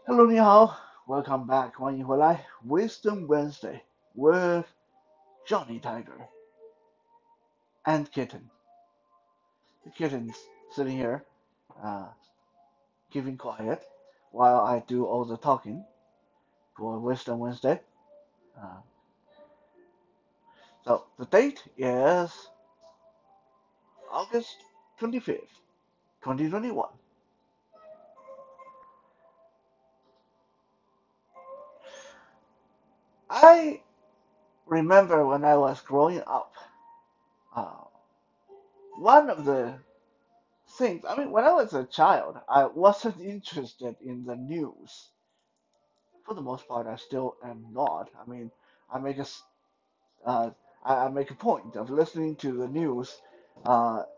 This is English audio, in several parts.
Hello，你好，Welcome back，欢迎回来，Wisdom Wednesday with Johnny Tiger and Kitten. The kitten's sitting here, uh, keeping quiet while I do all the talking for Wisdom Wednesday. Uh, so the date is August 25th, 2021. I remember when I was growing up, uh, one of the things, I mean, when I was a child, I wasn't interested in the news. For the most part, I still am not. I mean, I make a s- uh, I make a point of listening to the news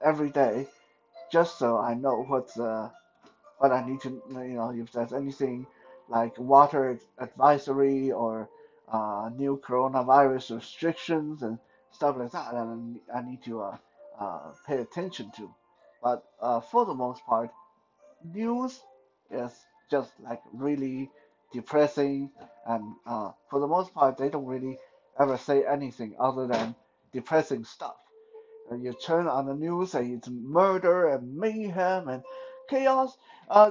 every day just so I know what I need to, if there's anything like water advisory or new coronavirus restrictions and stuff like that, and I need to pay attention to. But for the most part, news is just like really depressing, and for the most part, they don't really ever say anything other than depressing stuff. And you turn on the news and it's murder and mayhem and chaos.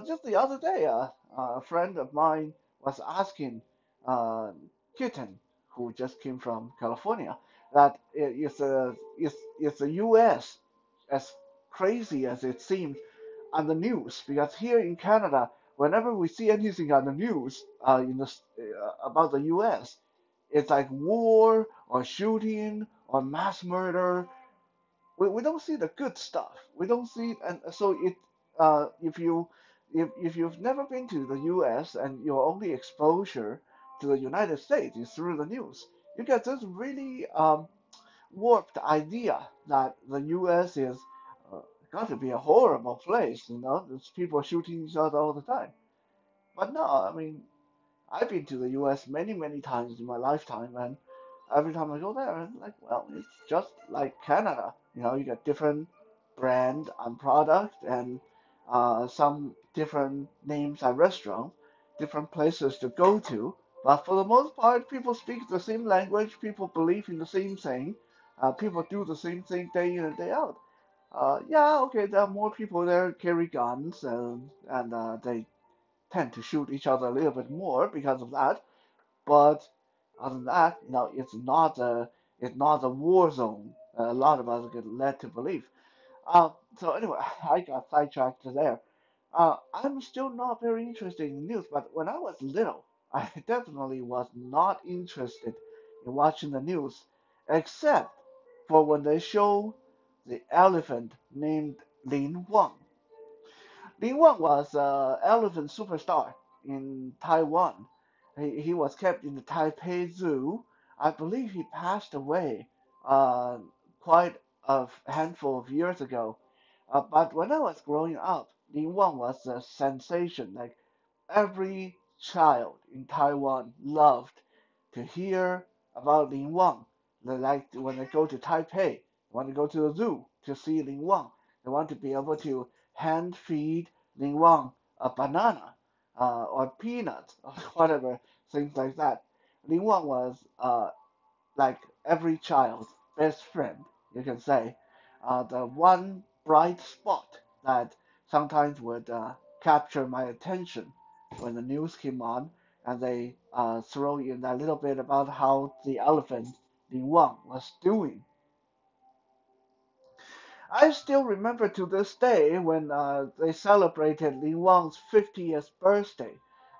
Just the other day, a friend of mine was asking uh, Kitten, who just came from California, that is the U.S. as crazy as it seems on the news, because here in Canada, whenever we see anything on the news about the U.S., it's like war or shooting or mass murder. We don't see the good stuff. We don't see, and so if you've never been to the U.S. and your only exposure to the United States is through the news, you get this really warped idea that the U.S. is uh, got to be a horrible place. There's people shooting each other all the time. But no, I mean, I've been to the U.S. many, many times in my lifetime, and every time I go there, I'm like, well, it's just like Canada. You get different brand and product, and some different names and restaurants, different places to go to. But for the most part, people speak the same language, people believe in the same thing, people do the same thing day in and day out. Yeah, okay, there are more people there carry guns, and they tend to shoot each other a little bit more because of that. But other than that, it's not a war zone. A lot of us get led to believe. So anyway, I got sidetracked there. I'm still not very interested in news, but when I was little, I definitely was not interested in watching the news, except for when they show the elephant named Lin Wang. Lin Wang was an elephant superstar in Taiwan. He was kept in the Taipei Zoo. I believe he passed away uh, quite a handful of years ago. But when I was growing up, Lin Wang was a sensation. Like every child in Taiwan loved to hear about Lin Wang. They like when they go to Taipei, they want to go to the zoo to see Lin Wang. They want to be able to hand feed Lin Wang a banana or peanuts or whatever, things like that. Lin Wang was like every child's best friend, you can say. The one bright spot that sometimes would capture my attention when the news came on, and they throw in a little bit about how the elephant Lin Wang was doing. I still remember to this day when they celebrated Lin Wang's 50th birthday,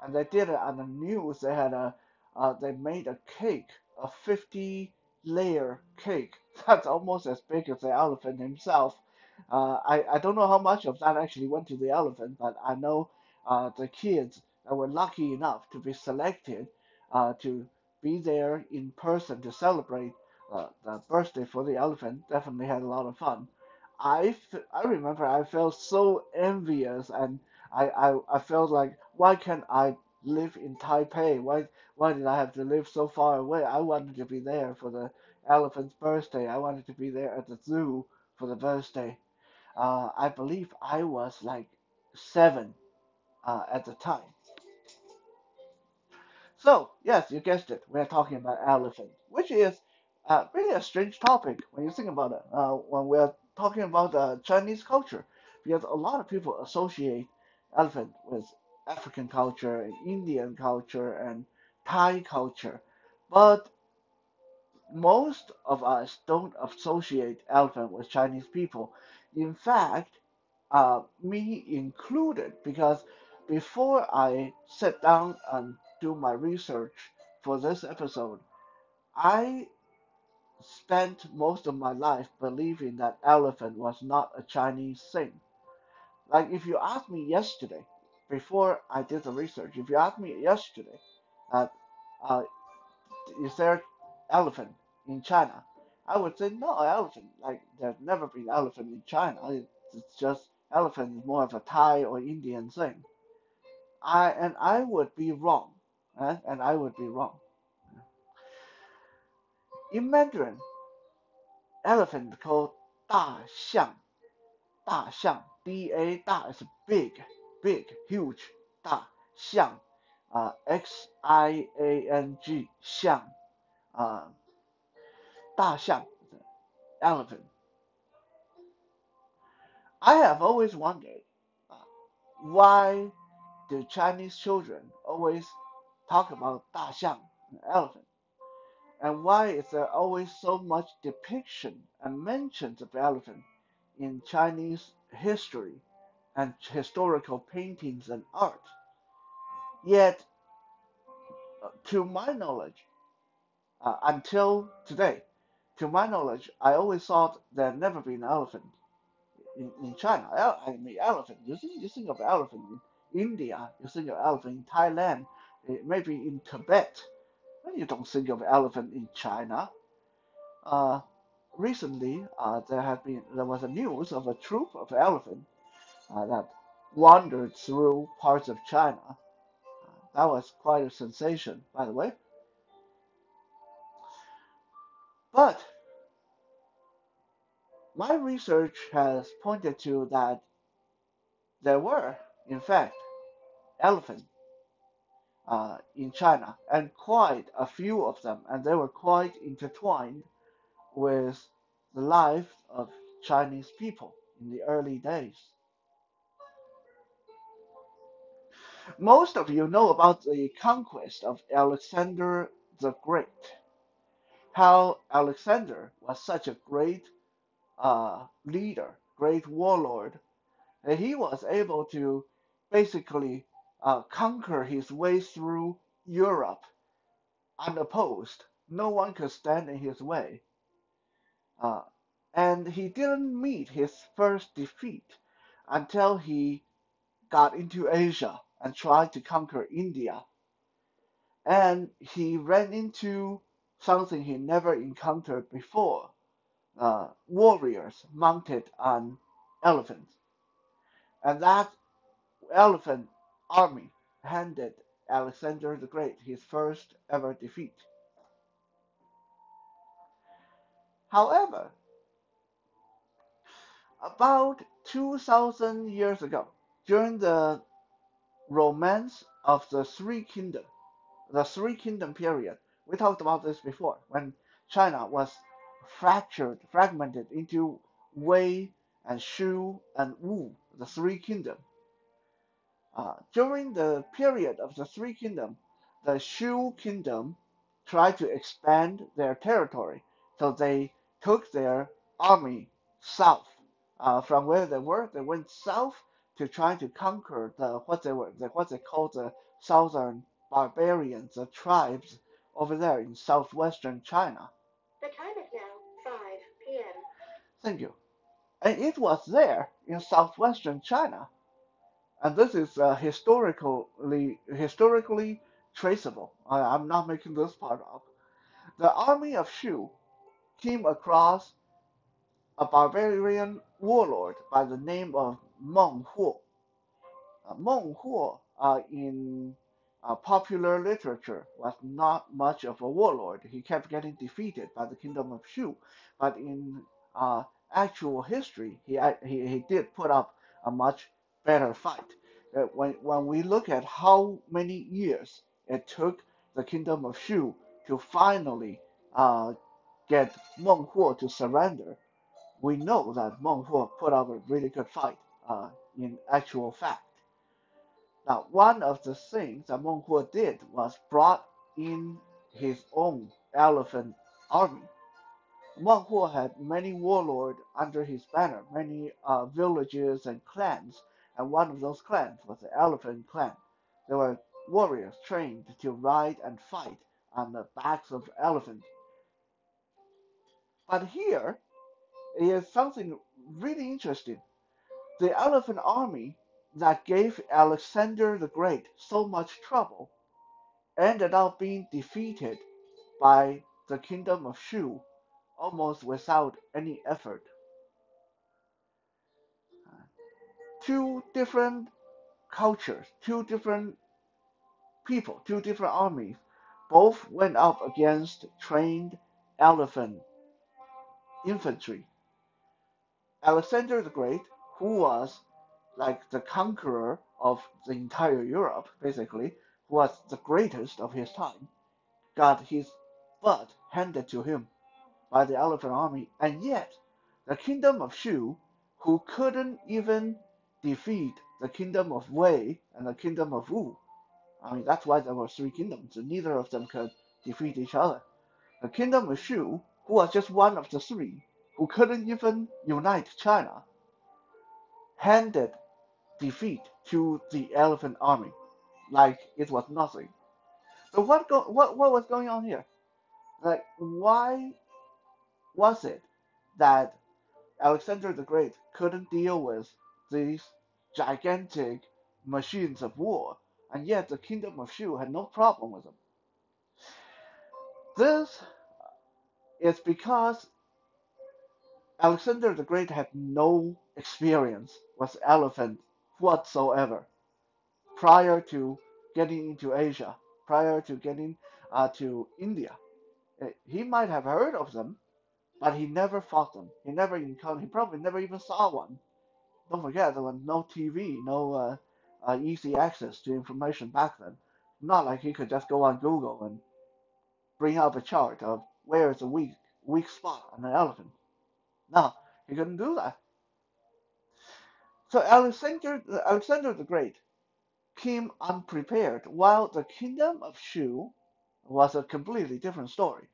and they did it on the news. They made a cake, a 50-layer cake. That's almost as big as the elephant himself. I don't know how much of that actually went to the elephant, but I know the kids that were lucky enough to be selected to be there in person to celebrate the birthday for the elephant definitely had a lot of fun. I remember I felt so envious, and I felt like, why can't I live in Taipei? Why did I have to live so far away? I wanted to be there for the elephant's birthday. I wanted to be there at the zoo for the birthday. I believe I was like 7 at the time. So, yes, you guessed it. We're talking about elephant, which is really a strange topic when you think about it. When we're talking about Chinese culture, because a lot of people associate elephant with African culture, and Indian culture, and Thai culture, but most of us don't associate elephant with Chinese people. In fact, me included, because before I sit down and do my research for this episode, I spent most of my life believing that elephant was not a Chinese thing. Like if you asked me yesterday, before I did the research, if you asked me yesterday that uh, is there elephant in China? I would say no elephant. Like there's never been elephant in China. It's just elephant is more of a Thai or Indian thing. I would be wrong, and I would be wrong. In Mandarin, elephant called 大象, 大象, D-A, 大 is big, big, huge, 大象, Xiang, 象, 大象, elephant. I have always wondered uh, why do Chinese children always talk about 大象, elephant, and why is there always so much depiction and mentions of elephant in Chinese history and historical paintings and art? Yet, to my knowledge, until today, to my knowledge, I always thought there had never been an elephant in China. I mean, elephant. You think of elephant in India. You think of elephant in Thailand. Maybe in Tibet. But you don't think of elephant in China. Uh, Recently, there was a news of a troop of elephant that wandered through parts of China. That was quite a sensation, by the way. But my research has pointed to that there were, in fact, elephants in China, and quite a few of them, and they were quite intertwined with the life of Chinese people in the early days. Most of you know about the conquest of Alexander the Great, how Alexander was such a great leader, great warlord, that he was able to basically conquer his way through Europe unopposed. No one could stand in his way. Uh, and he didn't meet his first defeat until he got into Asia and tried to conquer India. And he ran into something he never encountered before, warriors mounted on elephants. And that elephant army handed Alexander the Great his first ever defeat. However, about 2,000 years ago, during the romance of the Three Kingdom period, we talked about this before, when China was fragmented into Wei and Shu and Wu, the Three Kingdoms. During the period of the Three Kingdoms, the Shu Kingdom tried to expand their territory, so they took their army south. From where they were, they went south to try to conquer what they called the southern barbarians, the tribes over there in southwestern China. The time is now 5 p.m. Thank you. And it was there in southwestern China, and this is historically traceable. I'm not making this part up. The army of Shu came across a barbarian warlord by the name of Meng Huo. Meng Huo, in popular literature, was not much of a warlord. He kept getting defeated by the kingdom of Shu, but in actual history, he did put up a much better fight. When we look at how many years it took the kingdom of Shu to finally uh, get Meng Huo to surrender, we know that Meng Huo put up a really good fight in actual fact. Now, one of the things that Meng Huo did was brought in his own elephant army. Meng Huo had many warlords under his banner, many villages and clans, and one of those clans was the Elephant Clan. They were warriors trained to ride and fight on the backs of elephants. But here is something really interesting. The elephant army that gave Alexander the Great so much trouble ended up being defeated by the kingdom of Shu almost without any effort. Two different cultures, two different people, two different armies, both went up against trained elephant infantry. Alexander the Great, who was like the conqueror of the entire Europe, basically, who was the greatest of his time, got his butt handed to him by the elephant army, and yet the kingdom of Shu, who couldn't even defeat the kingdom of Wei and the kingdom of Wu. I mean, that's why there were three kingdoms, and neither of them could defeat each other. The kingdom of Shu, who was just one of the three, who couldn't even unite China, handed defeat to the elephant army like it was nothing. So what was going on here? Like, why was it that Alexander the Great couldn't deal with these gigantic machines of war, and yet the kingdom of Shu had no problem with them? This is because Alexander the Great had no experience with elephants whatsoever prior to getting into Asia, prior to getting to India. He might have heard of them, but he never fought them. He never encountered. He probably never even saw one. Don't forget there was no TV, no easy access to information back then. Not like he could just go on Google and bring up a chart of where is a weak spot on an elephant. No, he couldn't do that. So Alexander the Great came unprepared, while the kingdom of Shu was a completely different story.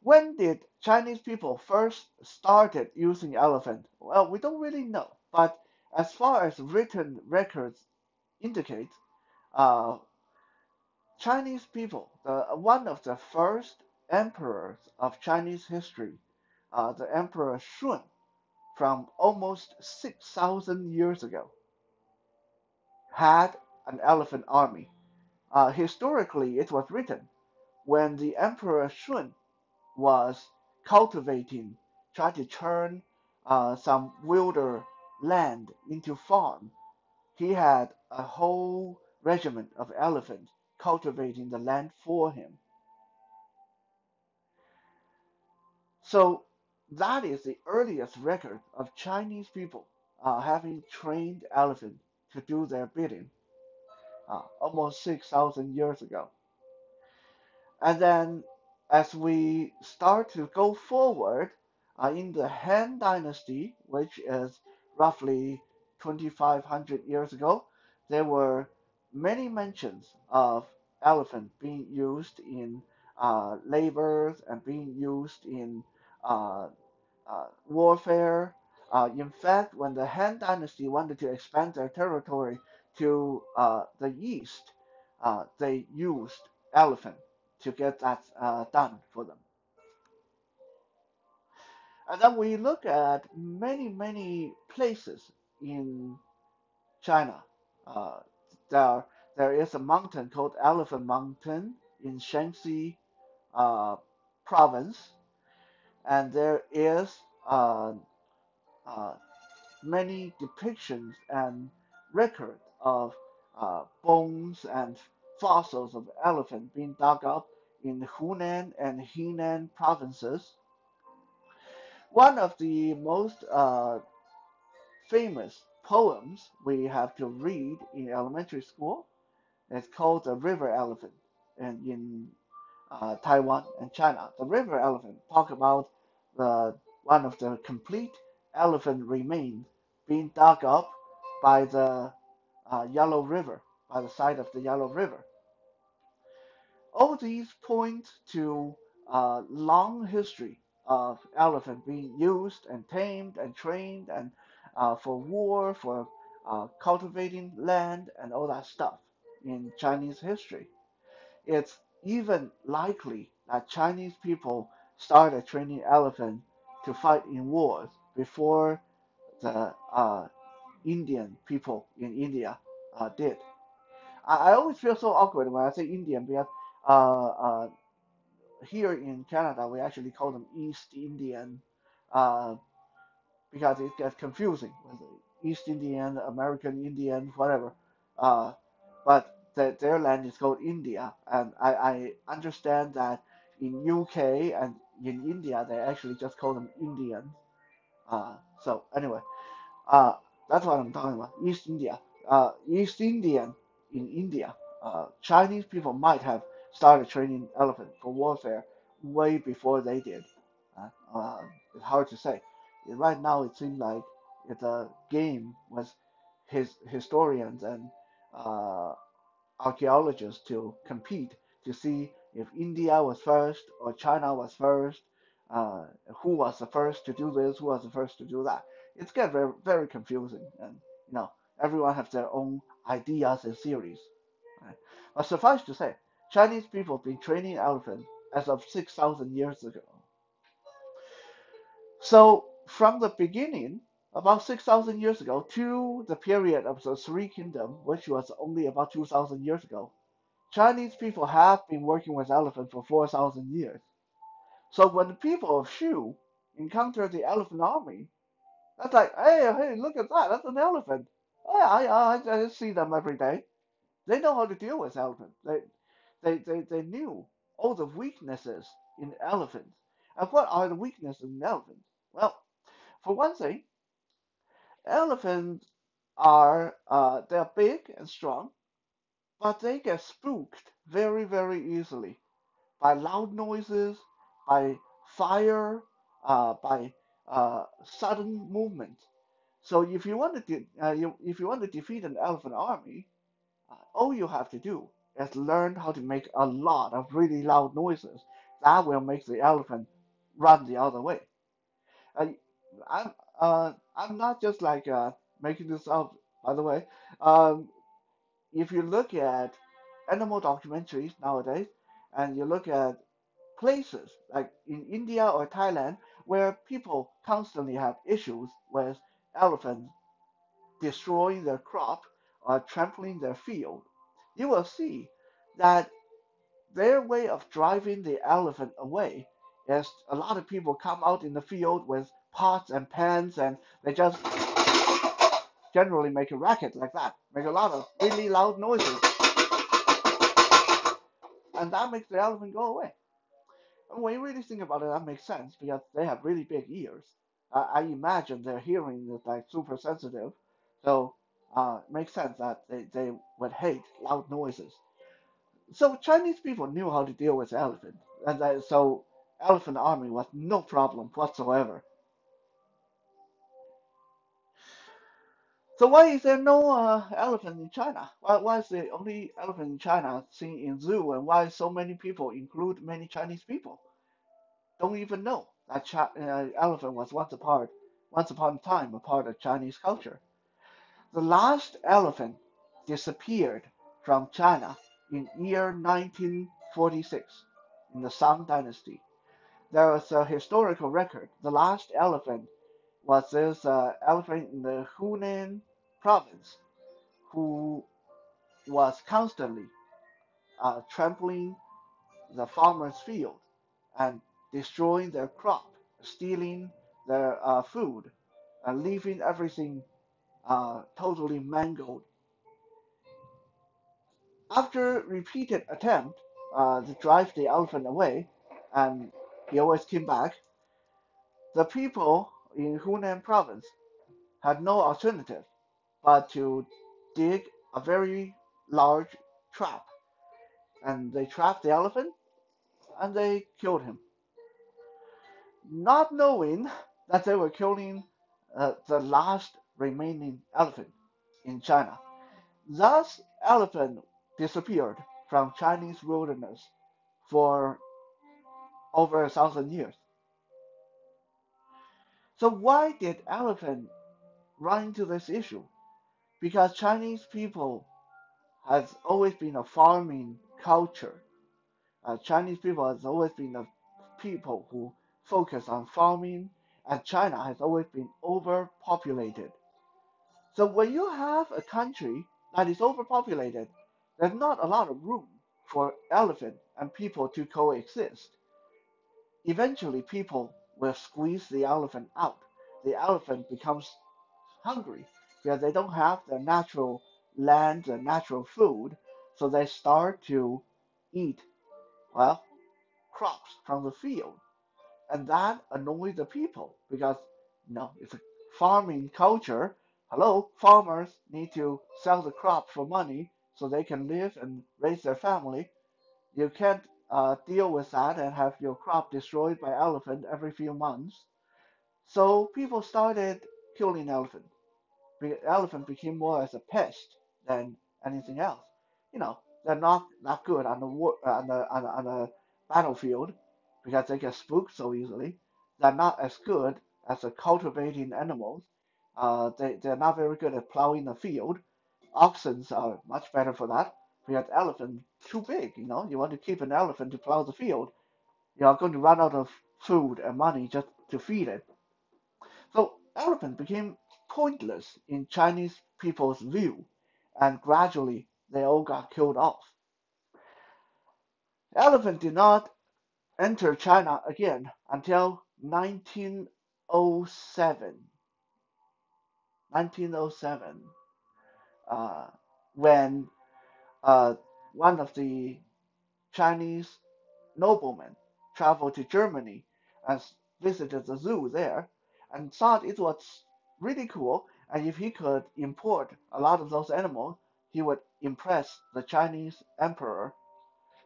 When did Chinese people first started using elephant? Well, we don't really know, but as far as written records indicate, uh, Chinese people, one of the first emperors of Chinese history, the Emperor Shun, from almost 6,000 years ago, had an elephant army. Historically, it was written when the Emperor Shun was cultivating, trying to turn some wilder land into farm. He had a whole regiment of elephants cultivating the land for him. So that is the earliest record of Chinese people having trained elephants to do their bidding, almost 6,000 years ago. And then as we start to go forward in the Han Dynasty, which is roughly 2,500 years ago, there were many mentions of elephant being used in labors and being used in uh, warfare. In fact, when the Han Dynasty wanted to expand their territory to the east, they used elephant to get that done for them. And then we look at many places in China. Uh, there, there is a mountain called Elephant Mountain in Shanxi uh, province, and there is uh, many depictions and records of bones and fossils of elephant being dug up in Hunan and Henan provinces. One of the most famous poems we have to read in elementary school It's called the river elephant, and in Taiwan and China. The river elephant talk about the one of the complete elephant remains being dug up by the Yellow River, by the side of the Yellow River. All these point to a long history of elephant being used and tamed and trained and for war, for cultivating land and all that stuff in Chinese history. It's even likely that Chinese people started training elephants to fight in wars before the Indian people in India did. I always feel so awkward when I say Indian because uh, uh, here in Canada we actually call them East Indian uh, because it gets confusing with East Indian, American Indian, whatever. Uh, but their land is called India, and I understand that in UK and in India they actually just call them Indians. So anyway, uh, that's what I'm talking about. East India, East Indian in India. Chinese people might have started training elephant for warfare way before they did. It's hard to say. Right now, it seems like it's a game with historians and uh, archaeologists to compete to see if India was first or China was first, uh, who was the first to do this, who was the first to do that. It's get very very confusing, and you know everyone has their own ideas and theories. Right? But suffice to say, Chinese people have been training elephants as of 6,000 years ago. So from the beginning, about 6,000 years ago, to the period of the Three Kingdoms, which was only about 2,000 years ago, Chinese people have been working with elephants for 4,000 years. So when the people of Shu encounter the elephant army, that's like, hey, hey, look at that, that's an elephant. Oh, yeah, I see them every day. They know how to deal with elephants. They knew all the weaknesses in elephants. And what are the weaknesses in elephants? Well, for one thing, elephants are they're big and strong, but they get spooked very, very easily by loud noises, by fire, by sudden movement. So if you want to if you want to defeat an elephant army, all you have to do is learn how to make a lot of really loud noises. That will make the elephant run the other way. Uh, I'm not just like making this up. By the way, um, if you look at animal documentaries nowadays, and you look at places like in India or Thailand where people constantly have issues with elephants destroying their crop or trampling their field, you will see that their way of driving the elephant away is a lot of people come out in the field with pots and pans and they just generally make a racket like that, make a lot of really loud noises, and that makes the elephant go away. When you really think about it, that makes sense because they have really big ears. I imagine their hearing is like super sensitive, so it makes sense that they would hate loud noises. So Chinese people knew how to deal with elephants, and so elephant army was no problem whatsoever. So why is there no elephant in China? Why is the only elephant in China seen in zoo, and why so many people, include many Chinese people, don't even know that elephant was once upon a time, a part of Chinese culture. The last elephant disappeared from China in year 1946 in the Song Dynasty. There was a historical record. The last elephant was this elephant in the Hunan province who was constantly trampling the farmer's field and destroying their crop, stealing their food, and leaving everything totally mangled. After repeated attempts to drive the elephant away, and he always came back, the people in Hunan province had no alternative but to dig a very large trap, and they trapped the elephant and they killed him, not knowing that they were killing the last remaining elephant in China. Thus, elephant disappeared from Chinese wilderness for over 1,000 years. So why did elephant run into this issue? Because Chinese people has always been a farming culture. Chinese people has always been a people who focus on farming, and China has always been overpopulated. So when you have a country that is overpopulated, there's not a lot of room for elephant and people to coexist. Eventually, people will squeeze the elephant out. The elephant becomes hungry because they don't have the natural land and natural food, so they start to eat, well, crops from the field. And that annoys the people because, it's a farming culture. Hello, farmers need to sell the crop for money so they can live and raise their family. You can't deal with that and have your crop destroyed by elephant every few months. So people started killing elephants. The elephant became more as a pest than anything else. You know, they're not that good on the on the battlefield because they get spooked so easily. They're not as good as the cultivating animals. They're not very good at plowing the field. Oxen are much better for that because elephant too big. You want to keep an elephant to plow the field. You are going to run out of food and money just to feed it. So elephant became pointless in Chinese people's view, and gradually they all got killed off. Elephant did not enter China again until 1907. 1907, uh, when uh, one of the Chinese noblemen traveled to Germany and visited the zoo there and thought it was really cool. And if he could import a lot of those animals, he would impress the Chinese emperor.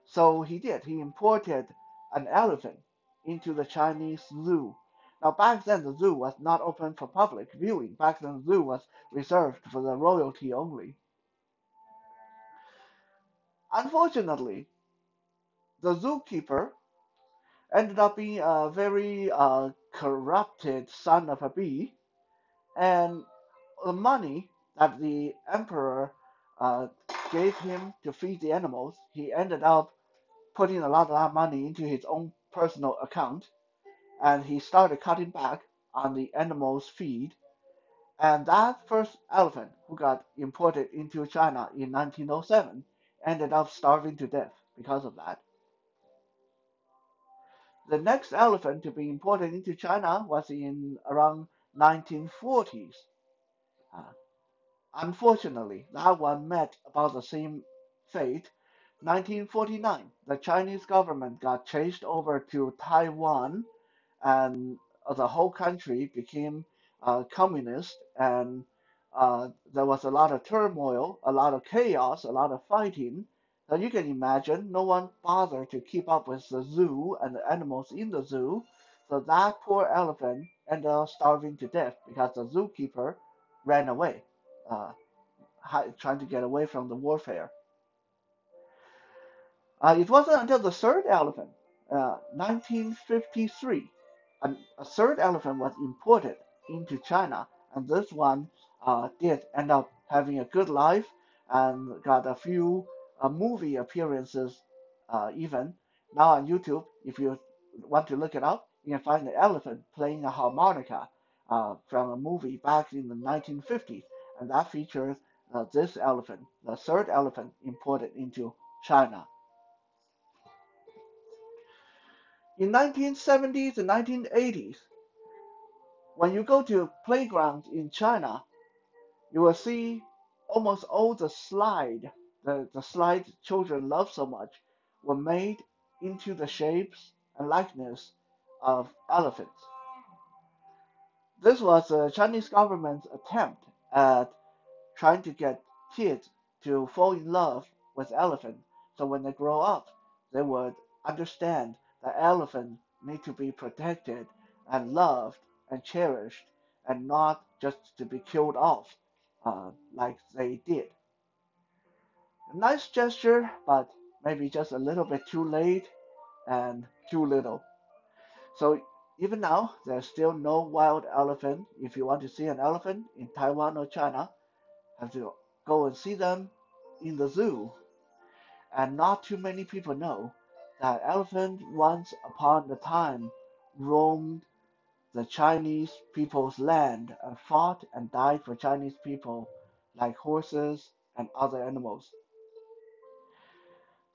So he did. He imported an elephant into the Chinese zoo. Now, back then, the zoo was not open for public viewing. Back then, the zoo was reserved for the royalty only. Unfortunately, the zookeeper ended up being a very corrupted son of a bee, and the money that the emperor uh, gave him to feed the animals, he ended up putting a lot of that money into his own personal account, and he started cutting back on the animals' feed. And that first elephant who got imported into China in 1907 ended up starving to death because of that. The next elephant to be imported into China was in around 1940s. Uh, Unfortunately, that one met about the same fate. 1949, the Chinese government got chased over to Taiwan, and the whole country became communist, and there was a lot of turmoil, a lot of chaos, a lot of fighting. So you can imagine no one bothered to keep up with the zoo and the animals in the zoo. So that poor elephant ended up starving to death because the zookeeper ran away, uh, trying to get away from the warfare. It wasn't until the third elephant, 1953, a third elephant was imported into China, and this one did end up having a good life and got a few movie appearances even. Now on YouTube, if you want to look it up, you can find the elephant playing a harmonica from a movie back in the 1950s, and that features this elephant, the third elephant imported into China. In 1970s and 1980s, when you go to playgrounds in China, you will see almost all the slides children love so much, were made into the shapes and likeness of elephants. This was the Chinese government's attempt at trying to get kids to fall in love with elephant. So when they grow up, they would understand that elephants need to be protected and loved and cherished and not just to be killed off like they did. A nice gesture, but maybe just a little bit too late and too little. So even now, there's still no wild elephant. If you want to see an elephant in Taiwan or China, have to go and see them in the zoo. And not too many people know that elephant once upon a time roamed the Chinese people's land and fought and died for Chinese people like horses and other animals.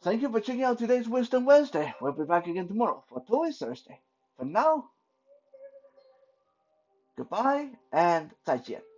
Thank you for checking out today's Wisdom Wednesday. We'll be back again tomorrow for Toy Thursday. For now, goodbye and 再见.